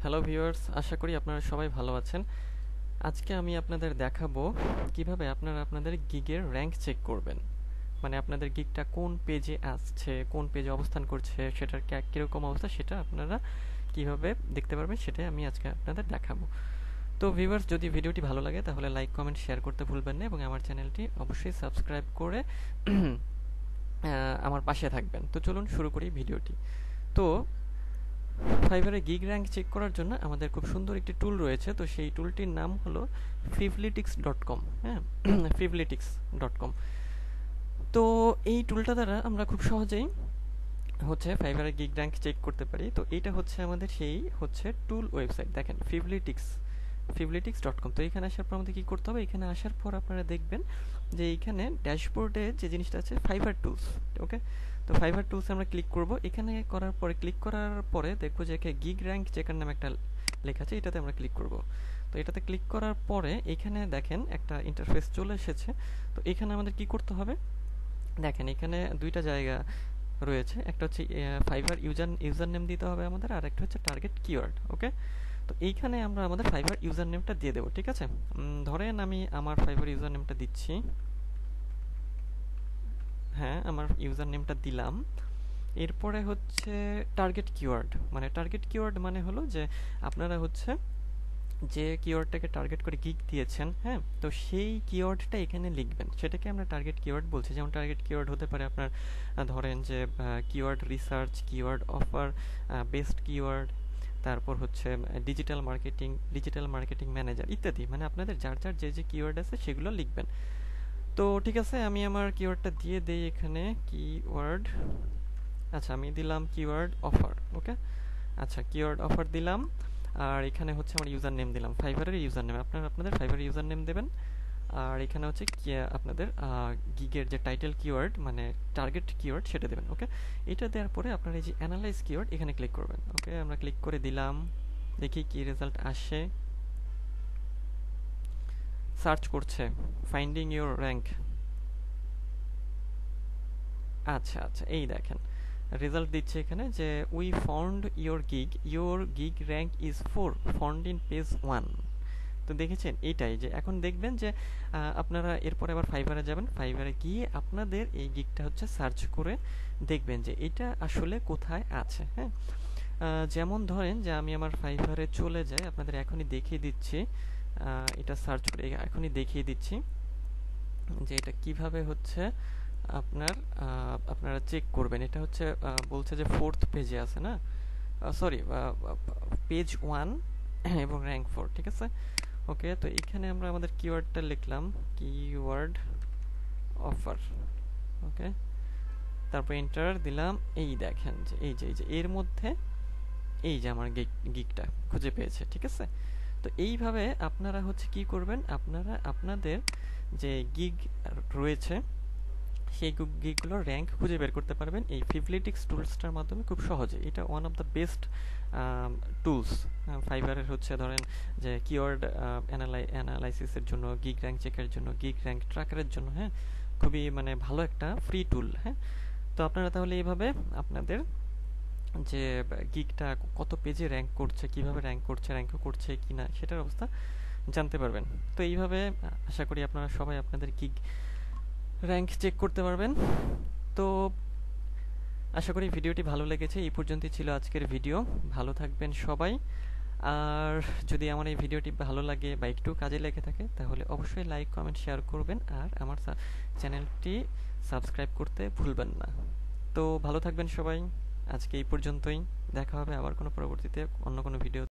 Hello viewers, আশা করি আপনারা সবাই ভালো আছেন। আজকে আমি আপনাদের দেখাবো কিভাবে আপনারা আপনাদের গিগের র্যাঙ্ক চেক করবেন। মানে আপনাদের গিগটা কোন পেজে আসছে, কোন পেজে অবস্থান করছে, সেটার কীরকম অবস্থা সেটা আপনারা কিভাবে দেখতে পারবেন, সেটাই আমি আজকে আপনাদের দেখাবো। তো ভিউয়ার্স, যদি ভিডিওটি ভালো লাগে তাহলে লাইক, কমেন্ট, শেয়ার করতে ভুলবেন না এবং আমার চ্যানেলটি অবশ্যই সাবস্ক্রাইব করে আমার পাশে থাকবেন। তো চলুন শুরু করি ভিডিওটি। তো ফাইবারে গিগ র্যাঙ্ক চেক করার জন্য আমাদের খুব সুন্দর একটি টুল রয়েছে। তো সেই টুলটির নাম হলো fivlytics.com। হ্যাঁ, fivlytics.com। তো এই টুলটা দ্বারা আমরা খুব সহজেই ফাইবারে গিগ র্যাঙ্ক চেক করতে পারি। তো এইটা আমাদের সেই টুল ওয়েবসাইট। দেখেন, fivlytics.com। তো এখানে আসার পর আমাদের কি করতে হবে? এখানে আসার পর আপনারা দেখবেন যে এইখানে ড্যাশবোর্ডে যে জিনিসটা আছে ফাইবার টুলস। ওকে, তো ফাইবার টুলসে আমরা ক্লিক করব। এখানে ক্লিক করার পরে দেখবো যে গিগ র্যাঙ্ক চেকার নামে একটা লেখা আছে, এটাতে আমরা ক্লিক করব। তো এটাতে ক্লিক করার পরে এখানে দেখেন একটা ইন্টারফেস চলে এসেছে। তো এখানে আমাদের কি করতে হবে? দেখেন, এখানে দুইটা জায়গা রয়েছে। একটা হচ্ছে ফাইবার ইউজার নেম দিতে হবে আমাদের, আর একটা হচ্ছে টার্গেট কিওয়ার্ড। ওকে, তো এইখানে আমরা আমাদের ফাইবার ইউজার নেমটা দিয়ে দেবো। ঠিক আছে, ধরেন আমি আমার ফাইবার ইউজার নেমটা দিচ্ছি। হ্যাঁ, আমার ইউজার নেমটা দিলাম। এরপরে টার্গেট কিওয়ার্ড। টার্গেট কিওয়ার্ড মানে হলো যে আপনারা যে কিওয়ার্ডটাকে টার্গেট করে গিগ দিয়েছেন, হ্যাঁ, তো সেই কিওয়ার্ডটা এখানে লিখবেন। সেটাকে আমরা টার্গেট কিওয়ার্ড বলছি। যেমন টার্গেট কিওয়ার্ড হতে পারে আপনার ধরেন যে keyword research, keyword offer, best keyword, তারপর ডিজিটাল মার্কেটিং ম্যানেজার ইত্যাদি। মানে আপনাদের যার যে কিওয়ার্ড আছে সেগুলো লিখবেন। তো ঠিক আছে, আমি আমার কিওয়ার্ডটা দিয়ে দেই এখানে। কিওয়ার্ড, আচ্ছা, আমি দিলাম কিওয়ার্ড অফার। ওকে, আচ্ছা, কিওয়ার্ড অফার দিলাম। আর এখানে আমার ইউজার নেম দিলাম, ফাইবারের ইউজার নেম। আপনাদের ফাইবারের ইউজার নেম দেবেন। আর এখানে আপনাদের গিগের যে টাইটেল কিওয়ার্ড, মানে টার্গেট কিওয়ার্ড, সেটা দেবেন। ওকে, এটা দেওয়ার পরে আপনারা এই যে অ্যানালাইজ কিওয়ার্ড, এখানে ক্লিক করবেন। ওকে, আমরা ক্লিক করে দিলাম। দেখি কি রেজাল্ট আসে। সার্চ করছে, ফাইন্ডিং ইউর র্যাঙ্ক। আচ্ছা আচ্ছা, এই দেখেন রেজাল্ট দিচ্ছে এখানে যে we found your gig rank is 4 found in page 1। তো দেখেছেন, এইটাই যে এখন দেখবেন যে আপনারা এরপরে আবার ফাইবারে যাবেন। ফাইবারে গিয়ে আপনাদের এই গিগটা সার্চ করে দেখবেন যে এটা আসলে কোথায় আছে। হ্যাঁ, যেমন ধরেন যে আমি আমার ফাইবারে চলে যাই, আপনাদের এখনই দেখিয়ে দিচ্ছি। এটা সার্চ করে এখনই দেখিয়ে দিচ্ছি যে এটা কিভাবে আপনারা চেক করবেন। এটা বলছে যে 4th পেজে আছে, না সরি, পেজ 1 এবং র্যাঙ্ক 4। ঠিক আছে, ওকে, তো এখানে আমরা আমাদের কিওয়ার্ডটা লিখলাম, কিওয়ার্ড অফার। ওকে, তারপর এন্টার দিলাম। এই দেখেন যে এই যে এর মধ্যে এই যে আমার গিগটা খুঁজে পেয়েছে। ঠিক আছে, তো এইভাবে আপনারা কি করবেন? আপনারা আপনাদের যে গিগ রয়েছে সেই গিগগুলোর র্যাঙ্ক খুঁজে বের করতে পারবেন এই ফিভলিটিক্স টুলসটার মাধ্যমে খুব সহজে। এটা one of the best tools ফাইবারের। ধরেন যে কিওয়ার্ড অ্যানালাইসিসের জন্য, গিগ র্যাঙ্ক চেকের জন্য, গিগ র্যাঙ্ক ট্র্যাকারের জন্য। হ্যাঁ, খুবই ভালো একটা ফ্রি টুল। হ্যাঁ, তো আপনারা তাহলে এইভাবে আপনাদের যে গিগটা কত পেজে র্যাঙ্ক করছে, কিভাবে র্যাঙ্ক করছে, র্যাঙ্কও করছে কিনা সেটার অবস্থা জানতে পারবেন। তো এইভাবে আশা করি আপনারা সবাই আপনাদের গিগ র্যাঙ্ক চেক করতে পারবেন। তো আশা করি ভিডিওটি ভালো লেগেছে। এই পর্যন্তই ছিল আজকের ভিডিও। ভালো থাকবেন সবাই। আর যদি আমার এই ভিডিওটি ভালো লাগে বা একটু কাজে লেগে থাকে তাহলে অবশ্যই লাইক, কমেন্ট, শেয়ার করবেন। আর আমার চ্যানেলটি সাবস্ক্রাইব করতে ভুলবেন না। তো ভালো থাকবেন সবাই। আজকে এই পর্যন্তই। দেখা হবে আবার কোনো পরবর্তীতে অন্য কোনো ভিডিও।